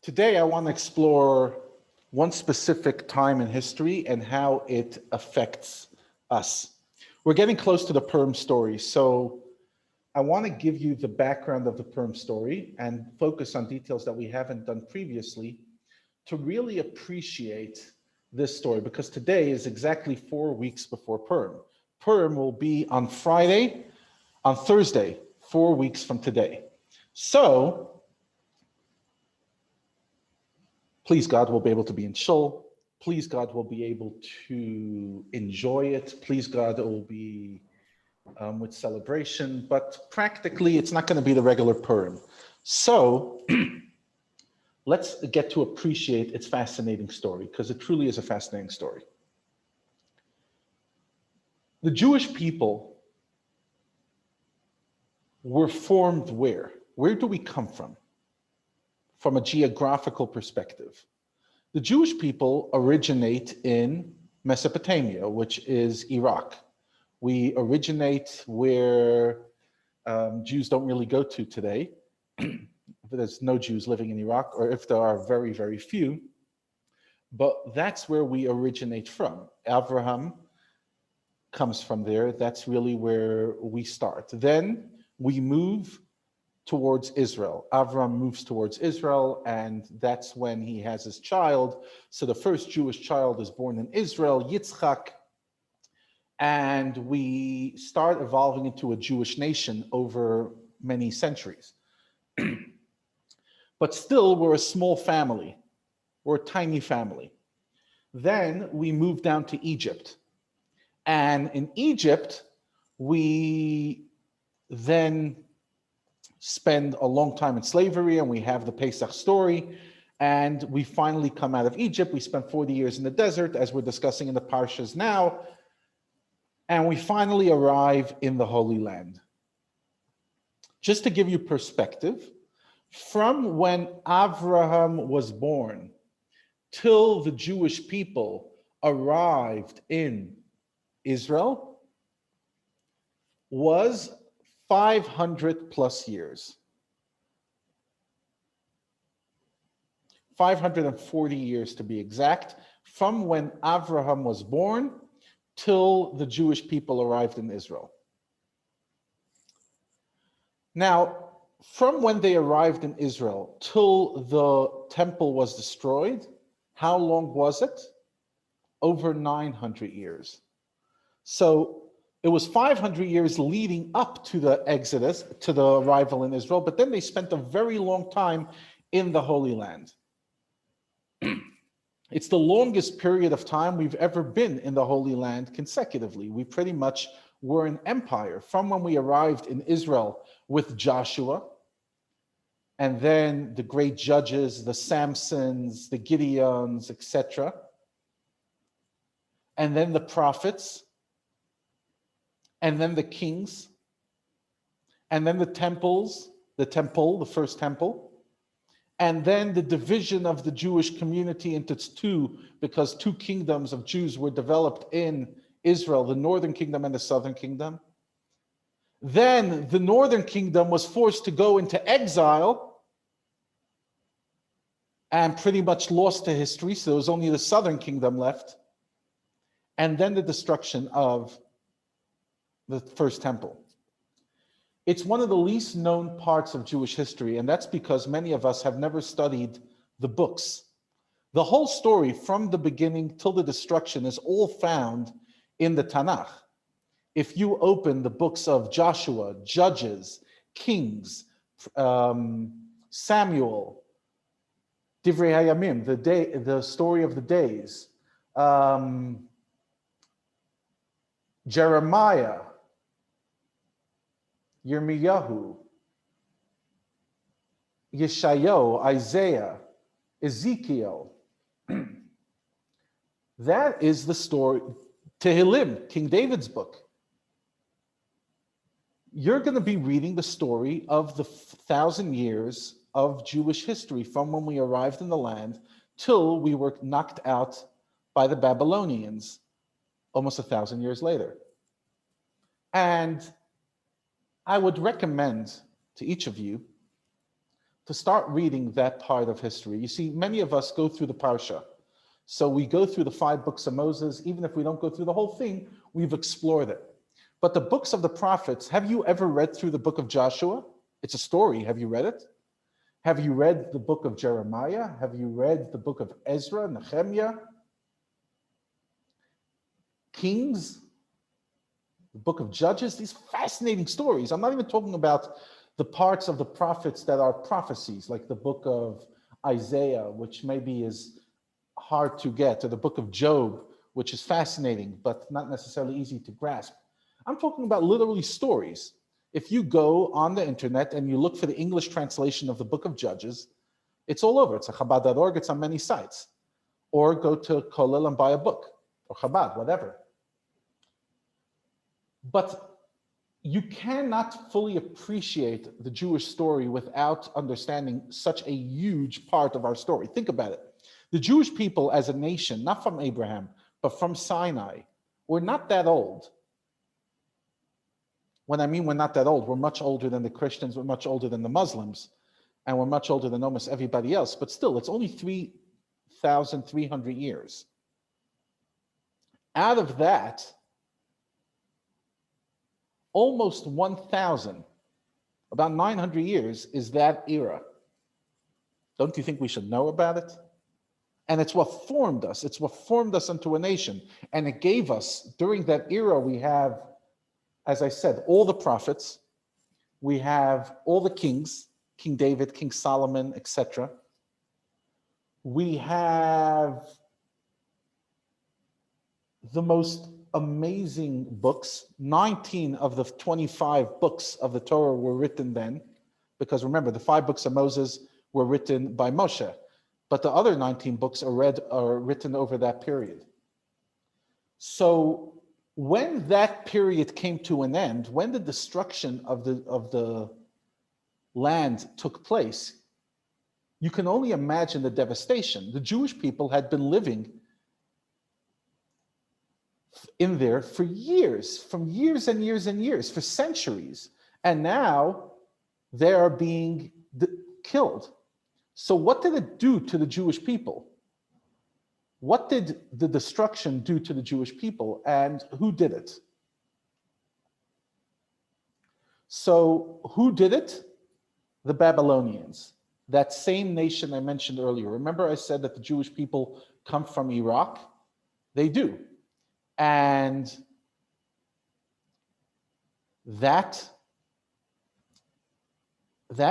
Today, I want to explore one specific time in history and how it affects us. We're getting close to the Purim story, so I want to give you the background of the Purim story and focus on details that we haven't done previously to really appreciate this story, because today is exactly 4 weeks before Purim. Purim will be on Thursday, 4 weeks from today. So, please God, we'll be able to be in shul. Please God, we'll be able to enjoy it. Please God, it will be with celebration, but practically it's not going to be the regular Purim. So let's get to appreciate its fascinating story, because it truly is a fascinating story. The Jewish people were formed where? Where do we come from? From a geographical perspective. The Jewish people originate in Mesopotamia, which is Iraq. We originate where Jews don't really go to today. There's no Jews living in Iraq, or if there are, very, very few. But that's where we originate from. Abraham comes from there. That's really where we start. Then we move towards Israel. Avram moves towards Israel, and that's when he has his child. So the first Jewish child is born in Israel, Yitzchak, and we start evolving into a Jewish nation over many centuries. But still, we're a small family. We're a tiny family. Then we move down to Egypt. And in Egypt, we then spend a long time in slavery, and we have the Pesach story, and we finally come out of Egypt. We spent 40 years in the desert, as we're discussing in the Parshas now, and we finally arrive in the Holy Land. Just to give you perspective, from when Abraham was born till the Jewish people arrived in Israel was 500 plus years. 540 years to be exact, from when Abraham was born till the Jewish people arrived in Israel. Now, from when they arrived in Israel till the temple was destroyed, how long was it? Over 900 years. So it was 500 years leading up to the Exodus, to the arrival in Israel, but then they spent a very long time in the Holy Land. It's the longest period of time we've ever been in the Holy Land consecutively. We pretty much were an empire from when we arrived in Israel with Joshua, and then the great judges, the Samsons, the Gideons, etc., and then the prophets, and then the kings, and then the temples, the first temple, and then the division of the Jewish community into two, because two kingdoms of Jews were developed in Israel, the northern kingdom and the southern kingdom. Then the northern kingdom was forced to go into exile and pretty much lost to history, so there was only the southern kingdom left. And then the destruction of the first temple. It's one of the least known parts of Jewish history, and that's because many of us have never studied the books. The whole story from the beginning till the destruction is all found in the Tanakh. If you open the books of Joshua, Judges, Kings, Samuel, Divrei Hayamim, the story of the days, Jeremiah, Yirmiyahu, Yeshayahu, Isaiah, Ezekiel. That is the story. Tehillim, King David's book. You're going to be reading the story of the 1,000 years of Jewish history from when we arrived in the land till we were knocked out by the Babylonians almost 1,000 years later. And I would recommend to each of you to start reading that part of history. You see, many of us go through the Parsha. So we go through the 5 books of Moses. Even if we don't go through the whole thing, we've explored it. But the books of the prophets, have you ever read through the book of Joshua? It's a story. Have you read it? Have you read the book of Jeremiah? Have you read the book of Ezra, Nehemiah, Kings, the book of Judges? These fascinating stories. I'm not even talking about the parts of the prophets that are prophecies, like the book of Isaiah, which maybe is hard to get, or the book of Job, which is fascinating, but not necessarily easy to grasp. I'm talking about literally stories. If you go on the internet and you look for the English translation of the book of Judges, it's all over. It's a Chabad.org, it's on many sites. Or go to Kollel and buy a book, or Chabad, whatever. But you cannot fully appreciate the Jewish story without understanding such a huge part of our story. Think about it. The Jewish people as a nation, not from Abraham, but from Sinai, were not that old. When I mean we're not that old, we're much older than the Christians, we're much older than the Muslims, and we're much older than almost everybody else, but still, it's only 3,300 years. Out of that, almost 1,000, about 900 years, is that era. Don't you think we should know about it? And it's what formed us. It's what formed us into a nation. And it gave us, during that era, we have, as I said, all the prophets. We have all the kings, King David, King Solomon, etc. We have the most amazing books. 19 of the 25 books of the Torah were written then, because remember, the 5 books of Moses were written by Moshe, but the other 19 books are written over that period. So when that period came to an end, when the destruction of the land took place, you can only imagine the devastation. The Jewish people had been living in there for years, from years and years and years, for centuries. And now they are being killed. So what did it do to the Jewish people? What did the destruction do to the Jewish people, and who did it? So who did it? The Babylonians, that same nation I mentioned earlier. Remember I said that the Jewish people come from Iraq? They do. And that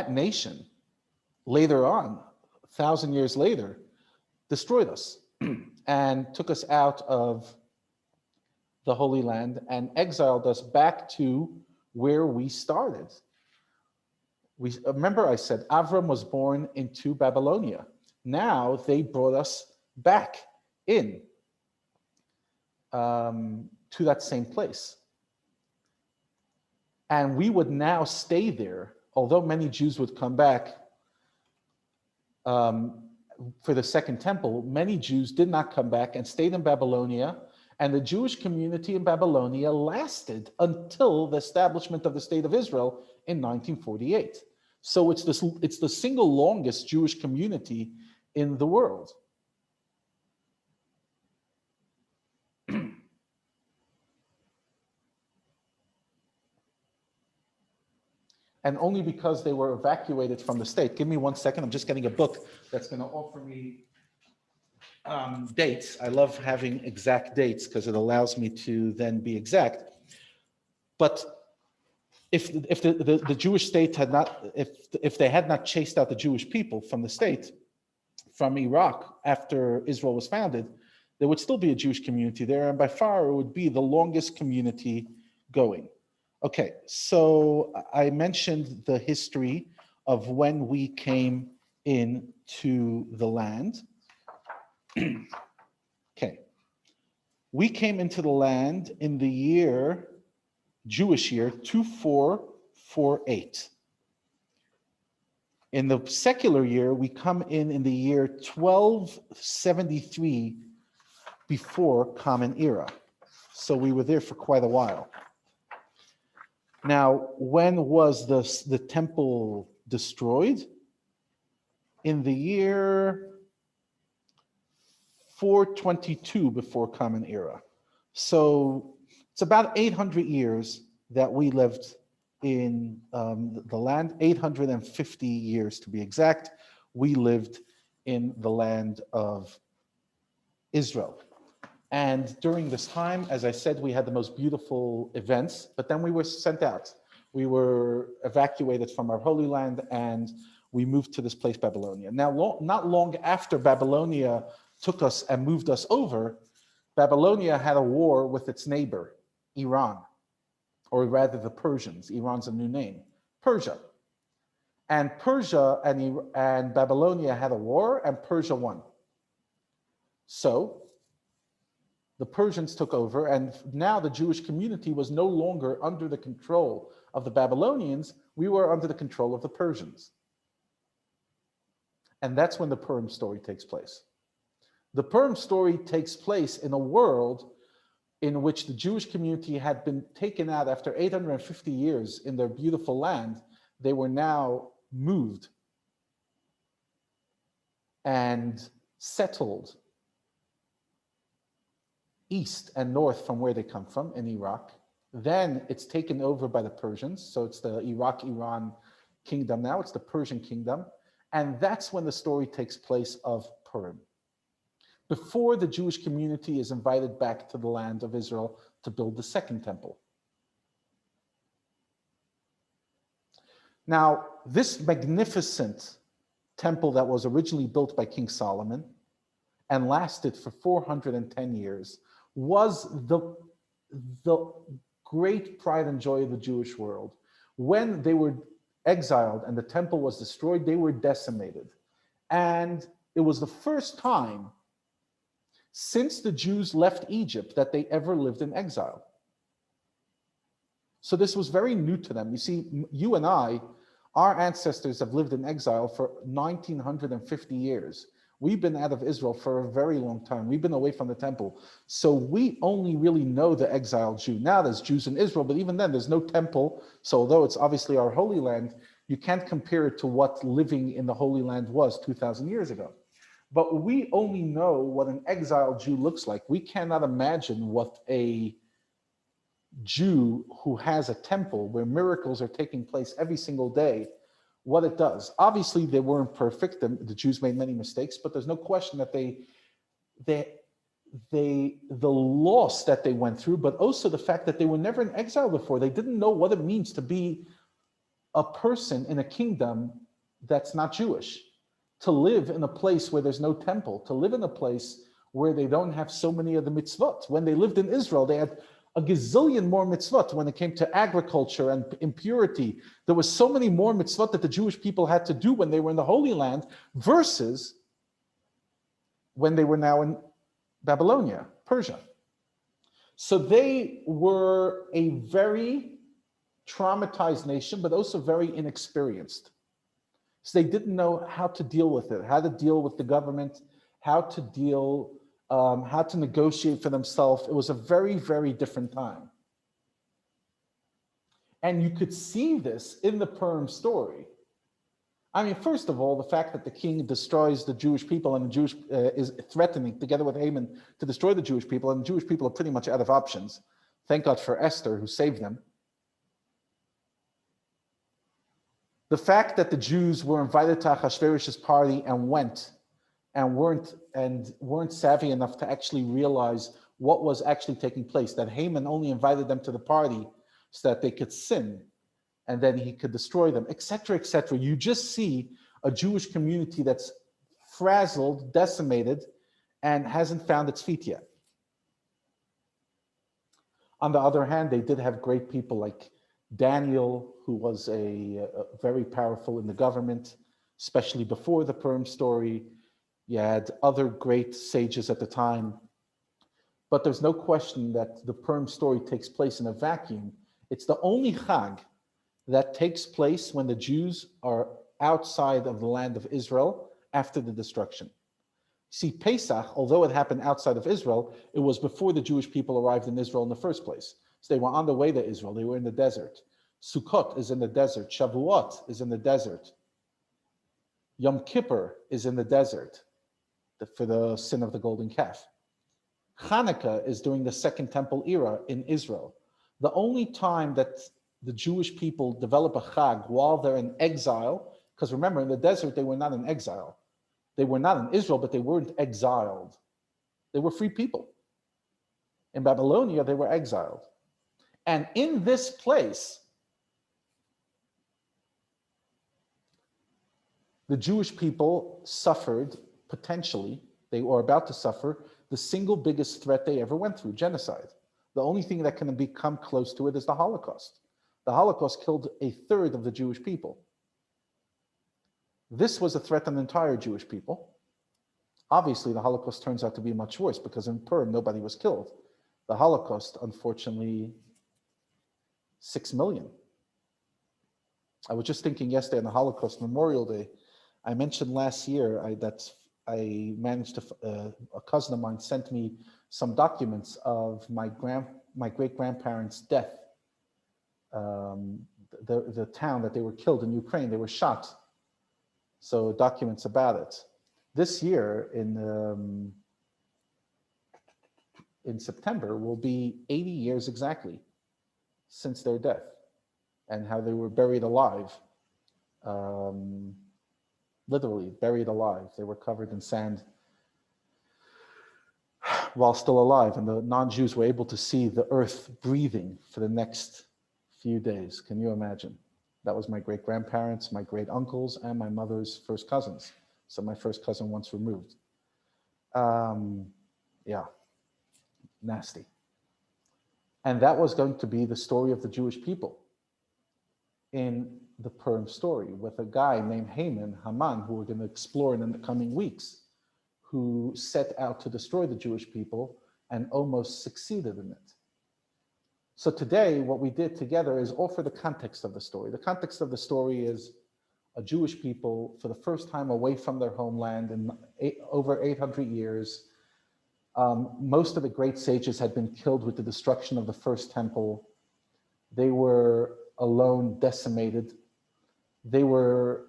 nation, later on, 1,000 years later, destroyed us and took us out of the Holy Land and exiled us back to where we started. Remember I said Avram was born into Babylonia. Now they brought us back in to that same place. And we would now stay there, although many Jews would come back for the Second Temple. Many Jews did not come back and stayed in Babylonia, and the Jewish community in Babylonia lasted until the establishment of the State of Israel in 1948. So it's the single longest Jewish community in the world. And only because they were evacuated from the state. Give me 1 second, I'm just getting a book that's going to offer me dates. I love having exact dates because it allows me to then be exact. But if the Jewish state had not, if they had not chased out the Jewish people from the state, from Iraq after Israel was founded, there would still be a Jewish community there, and by far it would be the longest community going. Okay, so I mentioned the history of when we came into the land. Okay, we came into the land in the year, Jewish year, 2448. In the secular year, we come in the year 1273 before Common Era. So we were there for quite a while. Now, when was the temple destroyed? in the year 422 before Common Era. So it's about 800 years that we lived in the land, 850 years to be exact. We lived in the land of Israel. And during this time, as I said, we had the most beautiful events, but then we were sent out. We were evacuated from our Holy Land and we moved to this place, Babylonia. Now, not long after Babylonia took us and moved us over, Babylonia had a war with its neighbor, Iran, or rather the Persians. Iran's a new name, Persia. And Persia and Babylonia had a war and Persia won. So the Persians took over, and now the Jewish community was no longer under the control of the Babylonians. We were under the control of the Persians. And that's when the Purim story takes place. The Purim story takes place in a world in which the Jewish community had been taken out after 850 years in their beautiful land. They were now moved and settled east and north from where they come from in Iraq. Then it's taken over by the Persians. So it's the Iraq-Iran kingdom now. It's the Persian kingdom. And that's when the story takes place of Purim, before the Jewish community is invited back to the land of Israel to build the second temple. Now, this magnificent temple that was originally built by King Solomon and lasted for 410 years was the great pride and joy of the Jewish world. When they were exiled and the temple was destroyed, they were decimated. And it was the first time since the Jews left Egypt that they ever lived in exile. So this was very new to them. You see, you and I, our ancestors have lived in exile for 1950 years. We've been out of Israel for a very long time. We've been away from the temple. So we only really know the exiled Jew. Now there's Jews in Israel, but even then there's no temple. So although it's obviously our Holy Land, you can't compare it to what living in the Holy Land was 2,000 years ago. But we only know what an exiled Jew looks like. We cannot imagine what a Jew who has a temple where miracles are taking place every single day, what it does. Obviously, they weren't perfect. The Jews made many mistakes, but there's no question that the loss that they went through, but also the fact that they were never in exile before. They didn't know what it means to be a person in a kingdom that's not Jewish, to live in a place where there's no temple, to live in a place where they don't have so many of the mitzvot. When they lived in Israel, they had a gazillion more mitzvot when it came to agriculture and impurity. There was so many more mitzvot that the Jewish people had to do when they were in the Holy Land versus when they were now in Babylonia, Persia. So they were a very traumatized nation, but also very inexperienced. So they didn't know how to deal with it, how to deal with the government, how to negotiate for themselves. It was a very, very different time. And you could see this in the Purim story. I mean, first of all, the fact that the king destroys the Jewish people and the Jewish is threatening, together with Haman, to destroy the Jewish people, and the Jewish people are pretty much out of options. Thank God for Esther, who saved them. The fact that the Jews were invited to Ahasuerus' party and went and weren't savvy enough to actually realize what was actually taking place, that Haman only invited them to the party so that they could sin and then he could destroy them, etc., etc. You just see a Jewish community that's frazzled, decimated, and hasn't found its feet yet. On the other hand, they did have great people like Daniel, who was a very powerful in the government, especially before the Purim story. You had other great sages at the time. But there's no question that the Purim story takes place in a vacuum. It's the only Chag that takes place when the Jews are outside of the land of Israel after the destruction. See, Pesach, although it happened outside of Israel, it was before the Jewish people arrived in Israel in the first place. So they were on the way to Israel. They were in the desert. Sukkot is in the desert. Shavuot is in the desert. Yom Kippur is in the desert for the sin of the golden calf. Hanukkah is during the Second Temple era in Israel. The only time that the Jewish people develop a Chag while they're in exile, because remember, in the desert, they were not in exile. They were not in Israel, but they weren't exiled. They were free people. In Babylonia, they were exiled. And in this place, the Jewish people suffered, potentially, they were about to suffer, the single biggest threat they ever went through, genocide. The only thing that can become close to it is the Holocaust. The Holocaust killed a third of the Jewish people. This was a threat on the entire Jewish people. Obviously, the Holocaust turns out to be much worse because in Purim, nobody was killed. The Holocaust, unfortunately, 6 million. I was just thinking yesterday on the Holocaust Memorial Day, I mentioned last year I managed to, a cousin of mine sent me some documents of my great-grandparents' death. The town that they were killed in Ukraine, they were shot. So documents about it. This year in September will be 80 years exactly since their death and how they were buried alive. Literally buried alive. They were covered in sand while still alive, and the non-Jews were able to see the earth breathing for the next few days. Can you imagine? That was my great-grandparents, my great-uncles, and my mother's first cousins. So my first cousin once removed. Yeah, nasty. And that was going to be the story of the Jewish people in the Purim story, with a guy named Haman, who we're going to explore in the coming weeks, who set out to destroy the Jewish people and almost succeeded in it. So today, what we did together is offer the context of the story. The context of the story is a Jewish people, for the first time away from their homeland in over 800 years. Most of the great sages had been killed with the destruction of the first temple. They were alone, decimated. They were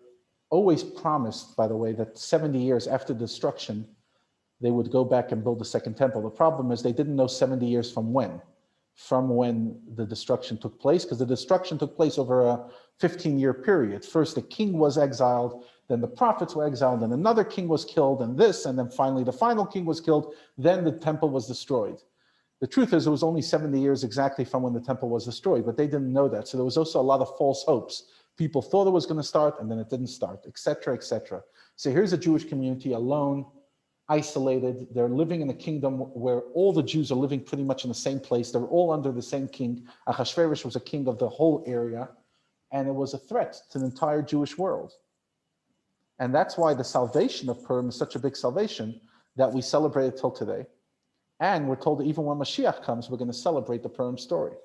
always promised, by the way, that 70 years after destruction, they would go back and build the second temple. The problem is they didn't know 70 years from when the destruction took place, because the destruction took place over a 15-year period. First, the king was exiled, then the prophets were exiled, then another king was killed, and then finally the final king was killed, then the temple was destroyed. The truth is, it was only 70 years exactly from when the temple was destroyed, but they didn't know that. So there was also a lot of false hopes. People thought it was going to start, and then it didn't start, etc., etc. So here's a Jewish community alone, isolated. They're living in a kingdom where all the Jews are living pretty much in the same place. They're all under the same king. Ahasuerus was a king of the whole area, and it was a threat to the entire Jewish world. And that's why the salvation of Purim is such a big salvation that we celebrate it till today. And we're told that even when Mashiach comes, we're going to celebrate the Purim story.